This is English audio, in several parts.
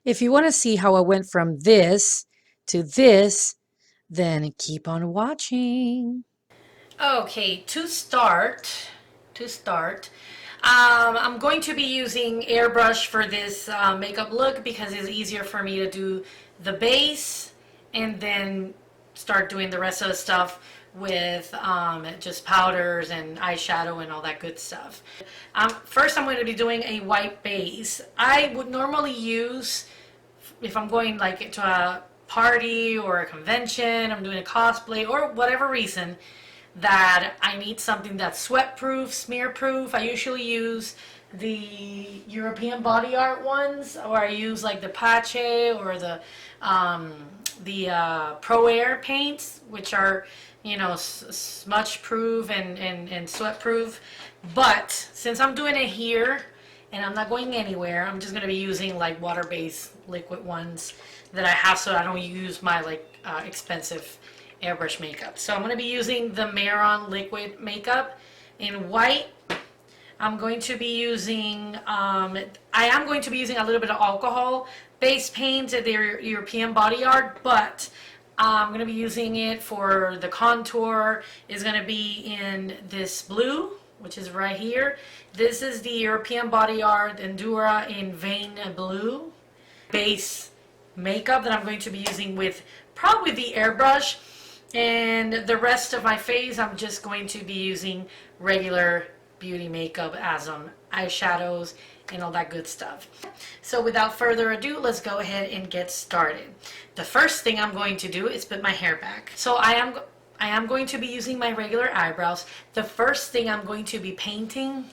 If you want to see how I went from this to this, then keep on watching. Okay, to start, I'm going to be using airbrush for this makeup look because it's easier for me to do the base and then start doing the rest of the stuff with just powders and eyeshadow and all that good stuff. First, I'm going to be doing a white base. I would normally use, if I'm going like to a party or a convention, I'm doing a cosplay or whatever reason that I need something that's sweat proof, smear proof, I usually use the European Body Art ones, or I use like the Pache or the Pro Air paints, which are, you know, smudge proof and sweat proof. But since I'm doing it here and I'm not going anywhere, I'm just going to be using like water-based liquid ones that I have, so I don't use my like expensive airbrush makeup. So I'm going to be using the Mehron liquid makeup in white. I'm going to be using, I am going to be using a little bit of alcohol based paint at the European Body Art, but I'm going to be using it for the contour. Is going to be in this blue, which is right here. This is the European Body Art Endura in Vein Blue base makeup that I'm going to be using with probably the airbrush. And the rest of my face, I'm just going to be using regular beauty makeup as eyeshadows and all that good stuff. So without further ado, let's go ahead and get started. The first thing I'm going to do is put my hair back. So I am going to be using my regular eyebrows. The first thing I'm going to be painting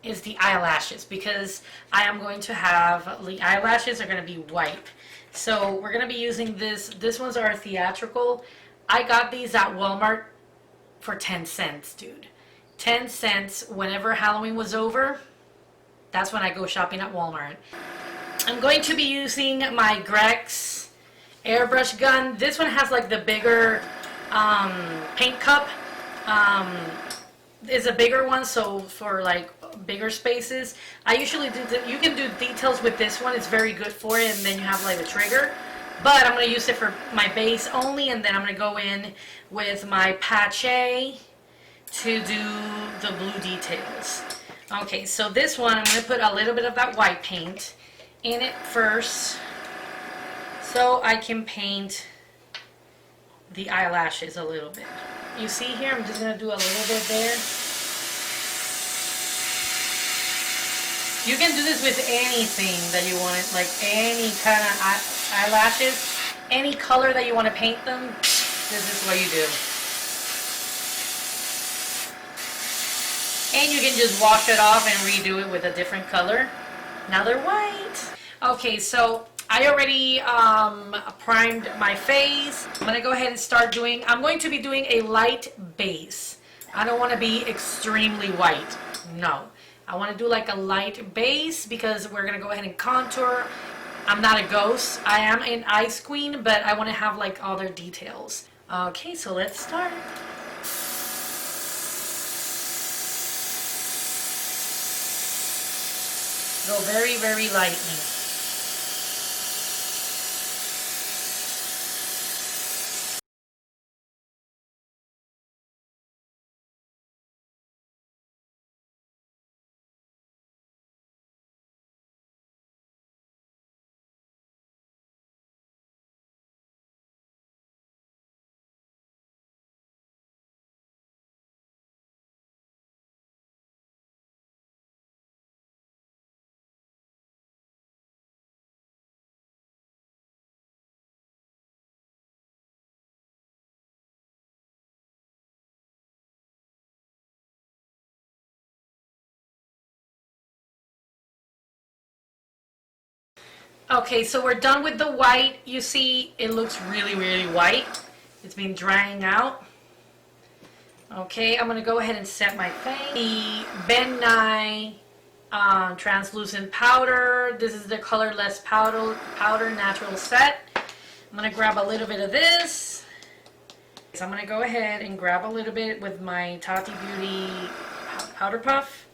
is the eyelashes, because I am going to have, the eyelashes are going to be white. So we're going to be using this ones are theatrical. I got these at Walmart for 10 cents, dude. 10 cents whenever Halloween was over. That's when I go shopping at Walmart. I'm going to be using my Grex airbrush gun. This one has like the bigger paint cup. It's a bigger one, so for like bigger spaces. I usually do, you can do details with this one. It's very good for it, and then you have like a trigger. But I'm going to use it for my base only, and then I'm going to go in with my Pache to do the blue details. Okay, so this one, I'm going to put a little bit of that white paint in it first, so I can paint the eyelashes a little bit. You see here, I'm just going to do a little bit there. You can do this with anything that you want, like any kind of eyelashes, any color that you want to paint them. This is what you do. And you can just wash it off and redo it with a different color. Now they're white. Okay, so I already primed my face. I'm going to go ahead and start doing, I'm going to be doing a light base. I don't want to be extremely white. No. I want to do like a light base because we're going to go ahead and contour. I'm not a ghost. I am an ice queen, but I want to have like all their details. Okay, so let's start. Go very, very lightly. Okay, so we're done with the white. You see, it looks really, really white. It's been drying out. Okay, I'm going to go ahead and set my face. The Ben Nye translucent powder. This is the colorless powder natural set. I'm going to grab a little bit of this. So I'm going to go ahead and grab a little bit with my Tati Beauty powder puff.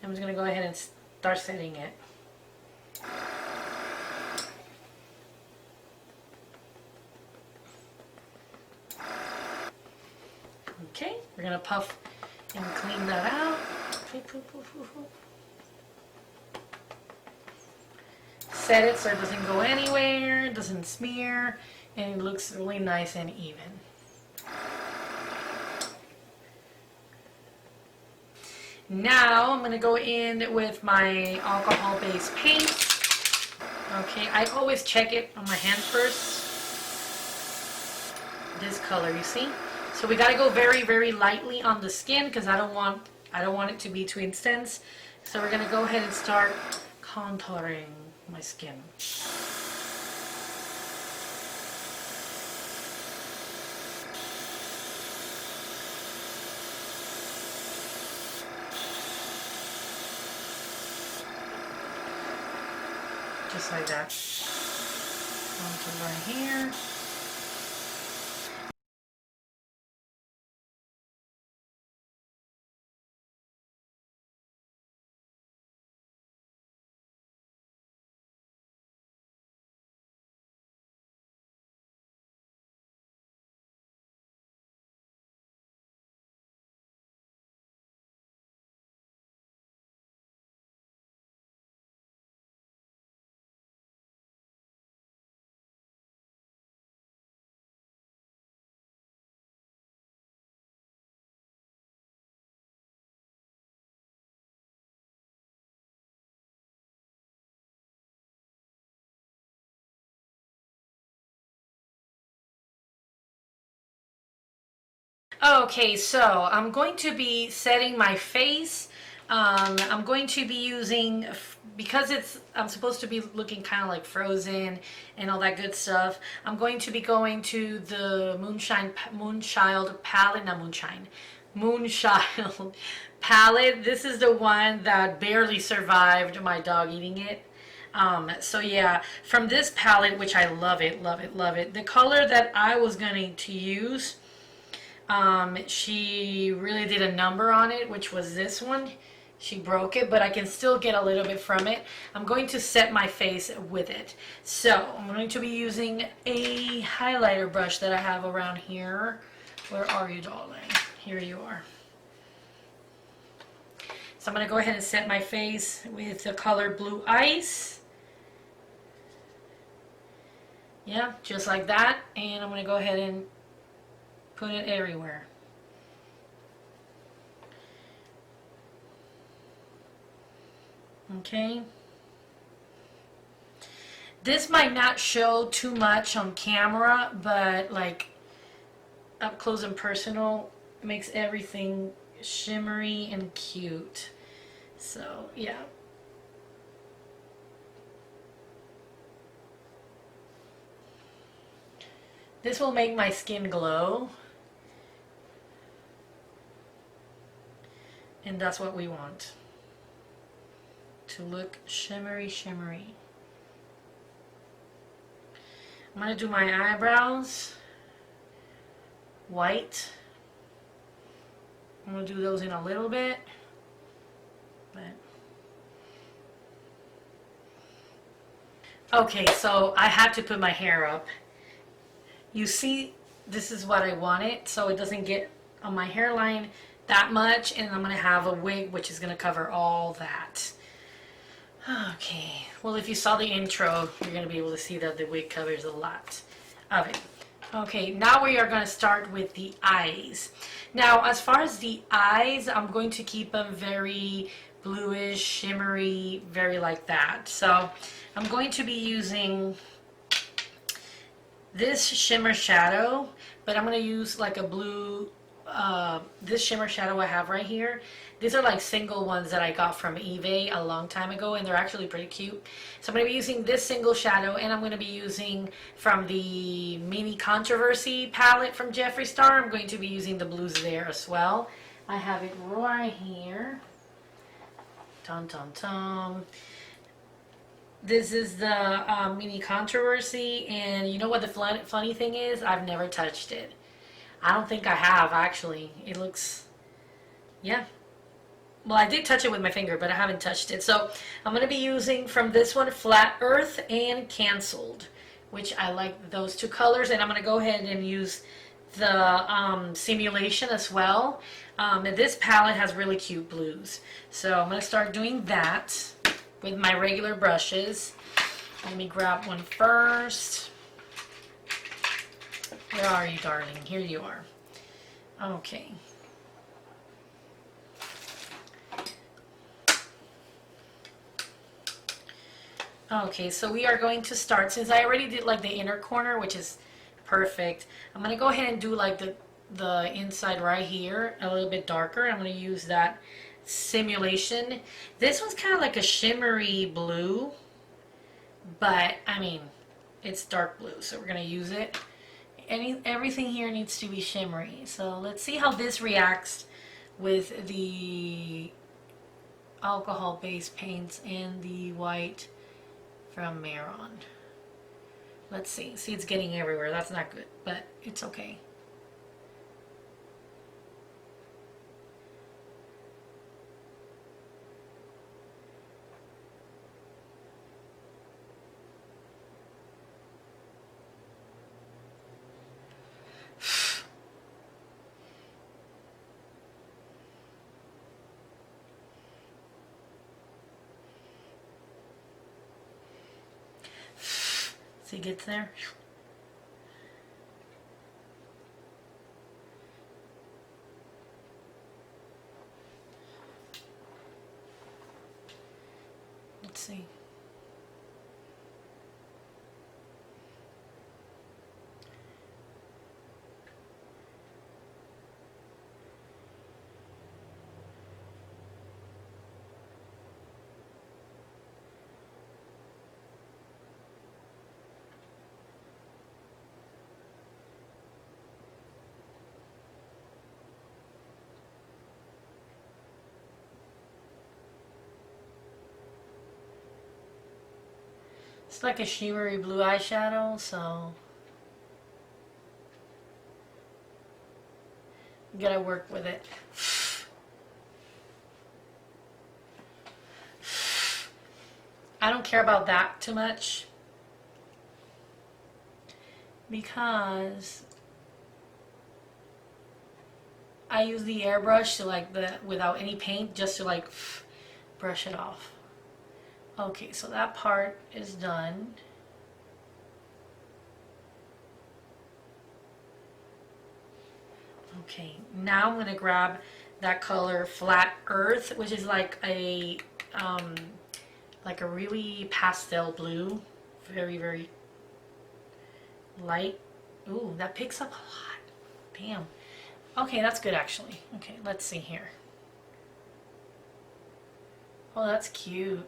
I'm just going to go ahead and start setting it. Okay, we're gonna puff and clean that out. Set it so it doesn't go anywhere, doesn't smear, and it looks really nice and even. Now I'm gonna go in with my alcohol-based paint. Okay, I always check it on my hand first. This color, you see? So we gotta go very, very lightly on the skin because I don't want it to be too intense. So we're gonna go ahead and start contouring my skin. Just like that. Contour right here. Okay, so I'm going to be setting my face. I'm going to be using, because I'm supposed to be looking kind of like Frozen and all that good stuff. I'm going to be going to the Moonchild palette, not Moonshine, Moonchild palette. This is the one that barely survived my dog eating it. So yeah, from this palette, which I love it, love it, love it. The color that I was going to use, she really did a number on it, which was this one. She broke it, but I can still get a little bit from it. I'm going to set my face with it. So I'm going to be using a highlighter brush that I have around here. Where are you, darling? Here you are. So I'm going to go ahead and set my face with the color Blue Ice. Yeah, just like that. And I'm going to go ahead and put it everywhere. Okay. This might not show too much on camera, but like up close and personal makes everything shimmery and cute. So yeah. This will make my skin glow. And that's what we want. To look shimmery, shimmery. I'm going to do my eyebrows white. I'm going to do those in a little bit. But okay, so I have to put my hair up. You see, this is what I wanted, so it doesn't get on my hairline that much, and I'm going to have a wig which is going to cover all that. Okay, well, if you saw the intro, you're going to be able to see that the wig covers a lot of it. Okay, now we are going to start with the eyes. Now, as far as the eyes, I'm going to keep them very bluish, shimmery, very like that. So I'm going to be using this shimmer shadow, but I'm going to use like a blue, this shimmer shadow I have right here. These are like single ones that I got from eBay a long time ago, and they're actually pretty cute. So I'm going to be using this single shadow, and I'm going to be using from the Mini Controversy palette from Jeffree Star. I'm going to be using the blues there as well. I have it right here. Dun dun dun. This is the Mini Controversy, and you know what the funny thing is? I've never touched it. I don't think I have, actually. It looks, yeah. Well, I did touch it with my finger, but I haven't touched it. So I'm going to be using from this one, Flat Earth and Cancelled, which I like those two colors. And I'm going to go ahead and use the simulation as well. And this palette has really cute blues. So I'm going to start doing that with my regular brushes. Let me grab one first. Where are you, darling? Here you are. Okay. Okay, so we are going to start, since I already did like the inner corner, which is perfect, I'm going to go ahead and do like the inside right here, a little bit darker. I'm going to use that simulation. This one's kind of like a shimmery blue, but I mean, it's dark blue, so we're going to use it. Everything here needs to be shimmery. So let's see how this reacts with the alcohol-based paints and the white from Mehron. Let's see. See, it's getting everywhere. That's not good, but it's okay. See, it gets there. Let's see. It's like a shimmery blue eyeshadow, so you gotta work with it. I don't care about that too much because I use the airbrush to like without any paint, just to like brush it off. Okay, so that part is done. Okay, now I'm going to grab that color Flat Earth, which is like a really pastel blue, very, very light. Ooh, that picks up a lot. Damn. Okay, that's good actually. Okay, let's see here. Oh, that's cute.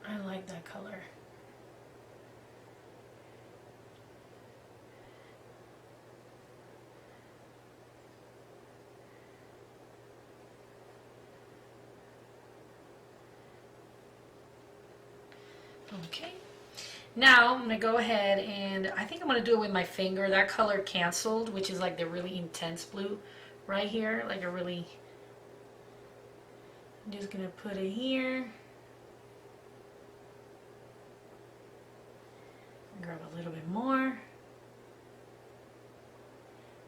I like that color. Okay. Now I'm going to go ahead and I think I'm going to do it with my finger. That color Canceled, which is like the really intense blue right here. Like a really... I'm just going to put it here. Grab a little bit more,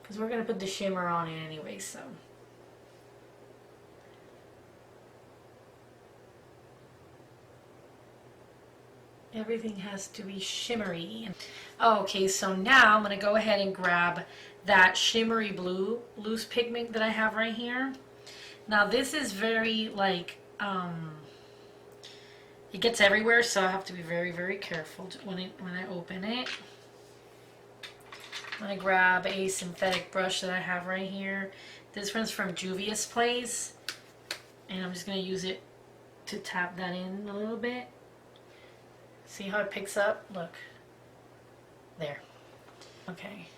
because we're going to put the shimmer on it anyway, so. Everything has to be shimmery. Okay, so now I'm going to go ahead and grab that shimmery blue loose pigment that I have right here. Now this is very like, it gets everywhere, so I have to be very, very careful when I open it. I'm going to grab a synthetic brush that I have right here. This one's from Juvia's Place. And I'm just going to use it to tap that in a little bit. See how it picks up? Look. There. Okay.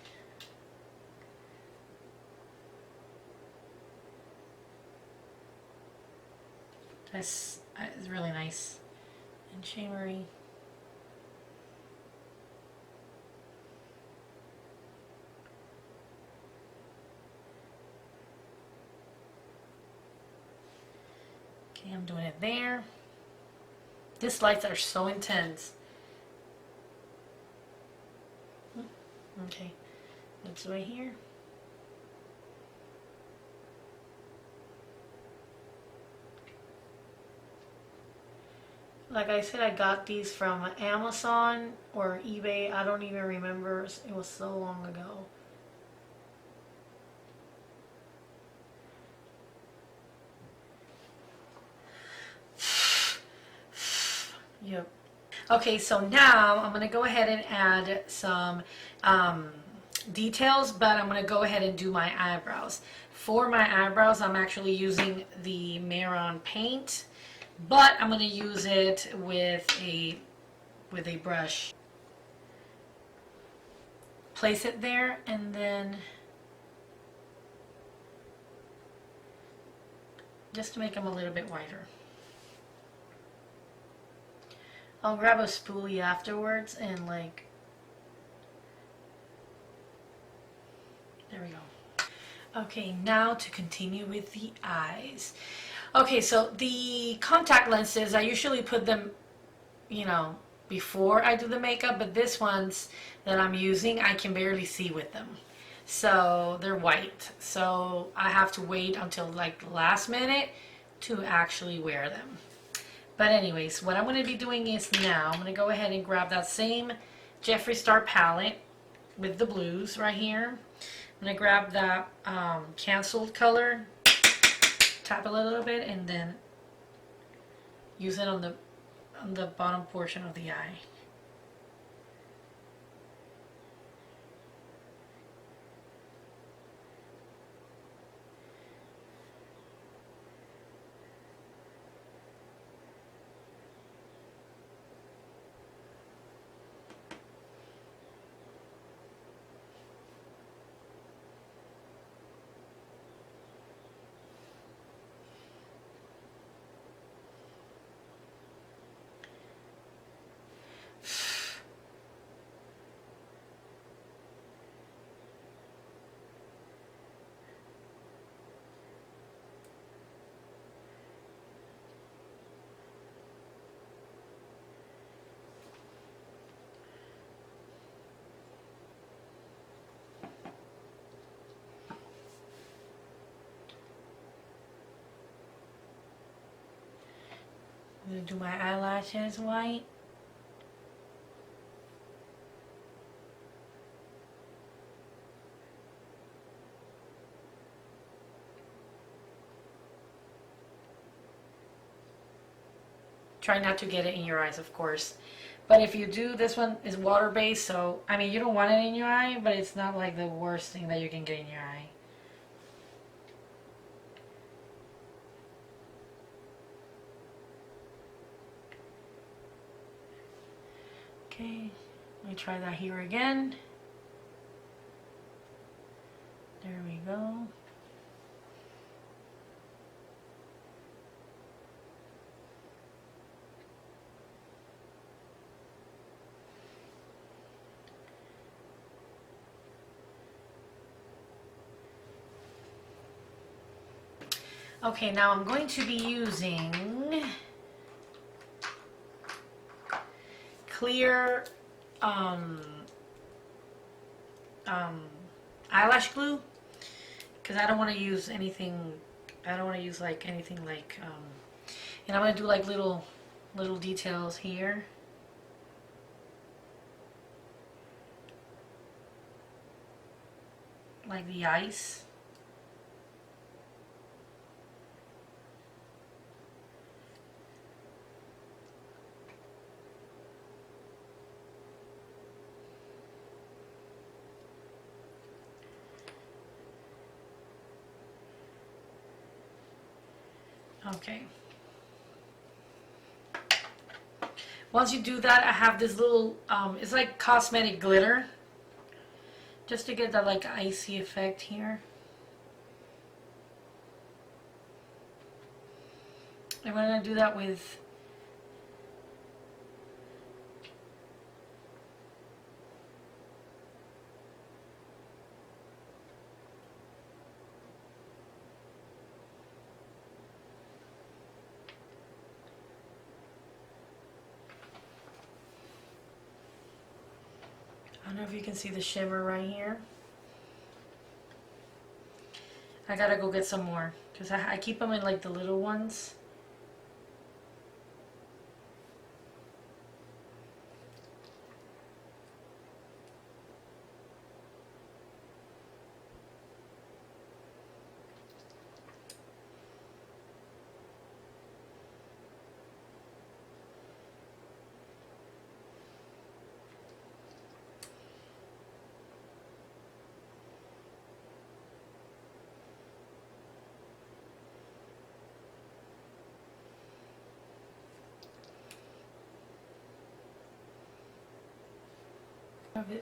That's really nice and shimmery. Okay, I'm doing it there. These lights are so intense. Okay, It's right here. Like I said, I got these from Amazon or eBay. I don't even remember. It was so long ago. Yep. Okay, so now I'm going to go ahead and add some details, but I'm going to go ahead and do my eyebrows. For my eyebrows, I'm actually using the Mehron paint, but I'm going to use it with a brush. Place it there, and then just to make them a little bit whiter. I'll grab a spoolie afterwards and like, there we go. Okay, now to continue with the eyes. Okay, so the contact lenses, I usually put them, you know, before I do the makeup, but this ones that I'm using, I can barely see with them. So they're white. So I have to wait until like the last minute to actually wear them. But anyways, what I'm going to be doing is now, I'm going to go ahead and grab that same Jeffree Star palette with the blues right here. I'm going to grab that canceled color, tap it a little bit, and then use it on the bottom portion of the eye. I'm going to do my eyelashes white. Try not to get it in your eyes, of course. But if you do, this one is water-based, so, I mean, you don't want it in your eye, but it's not like the worst thing that you can get in your eye. Okay, let me try that here again. There we go. Okay, now I'm going to be using clear eyelash glue, because I don't want to use anything, I don't want to use like anything like, and I'm going to do like little details here. Like the ice. Okay. Once you do that, I have this little, it's like cosmetic glitter, just to get that like icy effect here. I'm going to do that with I don't know if you can see the shimmer right here. I gotta go get some more because I keep them in like the little ones.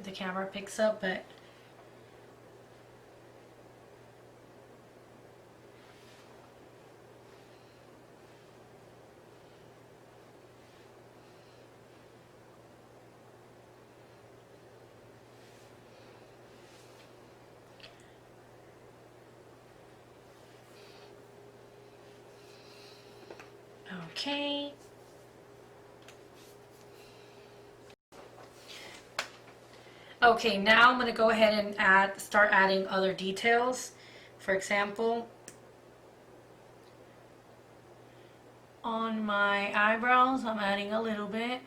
The camera picks up, but okay. Okay, now I'm going to go ahead and start adding other details. For example, on my eyebrows, I'm adding a little bit.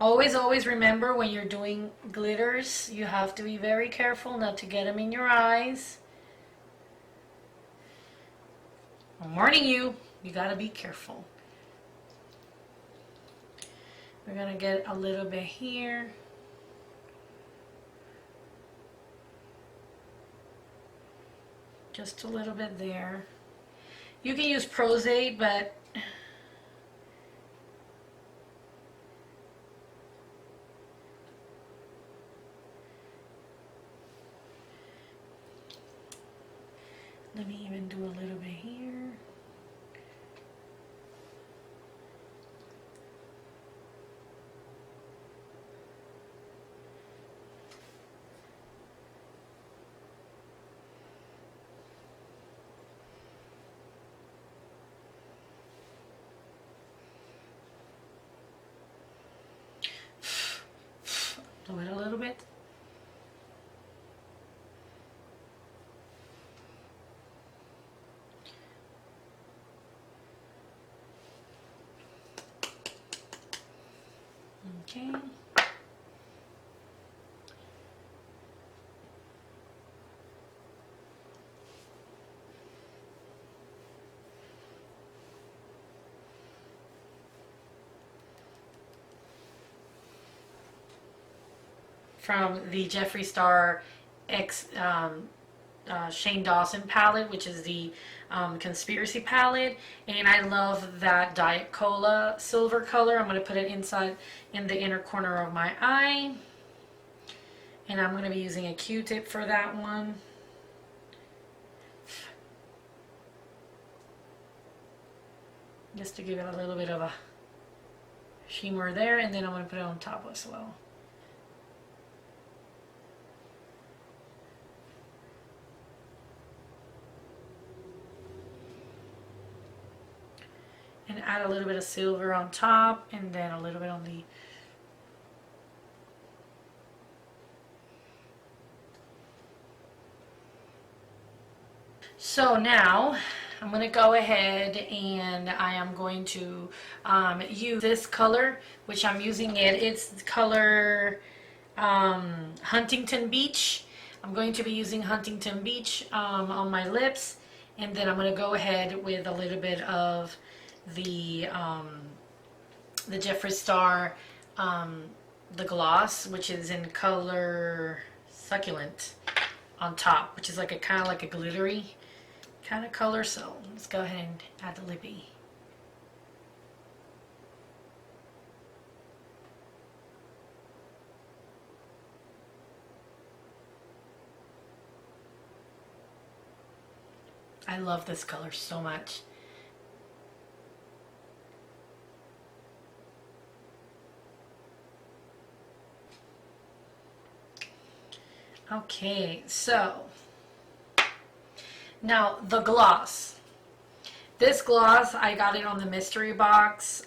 Always remember when you're doing glitters, you have to be very careful not to get them in your eyes. I'm warning you, you gotta be careful. We're gonna get a little bit here. Just a little bit there. You can use Pros-Aide, but let me even do a little bit here. Blow it a little bit. Okay. From the Jeffree Star X Shane Dawson palette, which is the Conspiracy palette, and I love that Diet Cola silver color. I'm going to put it inside in the inner corner of my eye, and I'm going to be using a Q-tip for that one. Just to give it a little bit of a shimmer there, and then I'm going to put it on top as well. And add a little bit of silver on top, and then a little bit on the so now I'm going to go ahead and I am going to use this color, which I'm using it's color Huntington Beach. I'm going to be using Huntington Beach on my lips, and then I'm going to go ahead with a little bit of the Jeffree Star the gloss, which is in color Succulent on top, which is like a kind of like a glittery kind of color. So let's go ahead and add the lippy. I love this color so much. Okay, so now the gloss. This gloss, I got it on the mystery box.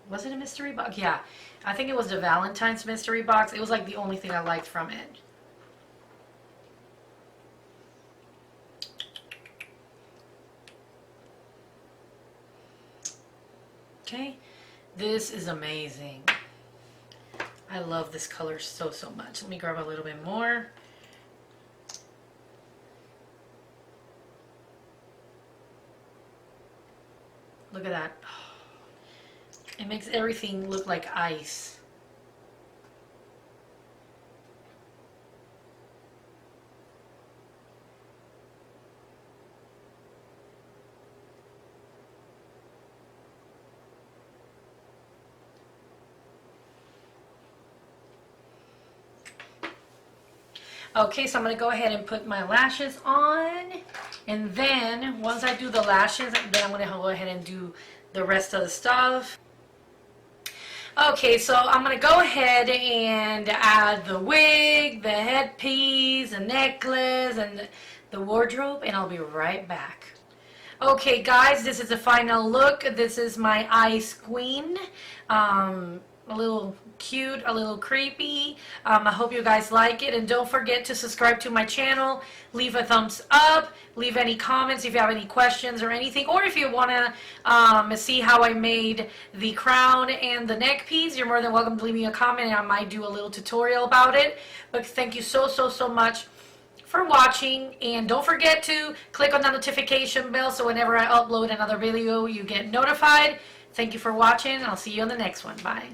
Was it a mystery box? Yeah, I think it was the Valentine's mystery box. It was like the only thing I liked from it. Okay, this is amazing. I love this color so, so much. Let me grab a little bit more. Look at that. It makes everything look like ice. Okay, so I'm going to go ahead and put my lashes on. And then, once I do the lashes, then I'm going to go ahead and do the rest of the stuff. Okay, so I'm going to go ahead and add the wig, the headpiece, the necklace, and the wardrobe, and I'll be right back. Okay, guys, this is the final look. This is my Ice Queen. A little cute, a little creepy. I hope you guys like it, and don't forget to subscribe to my channel, leave a thumbs up, leave any comments if you have any questions or anything, or if you want to see how I made the crown and the neck piece, you're more than welcome to leave me a comment, and I might do a little tutorial about it. But thank you so, so, so much for watching, and don't forget to click on that notification bell so whenever I upload another video you get notified. Thank you for watching, and I'll see you on the next one. Bye.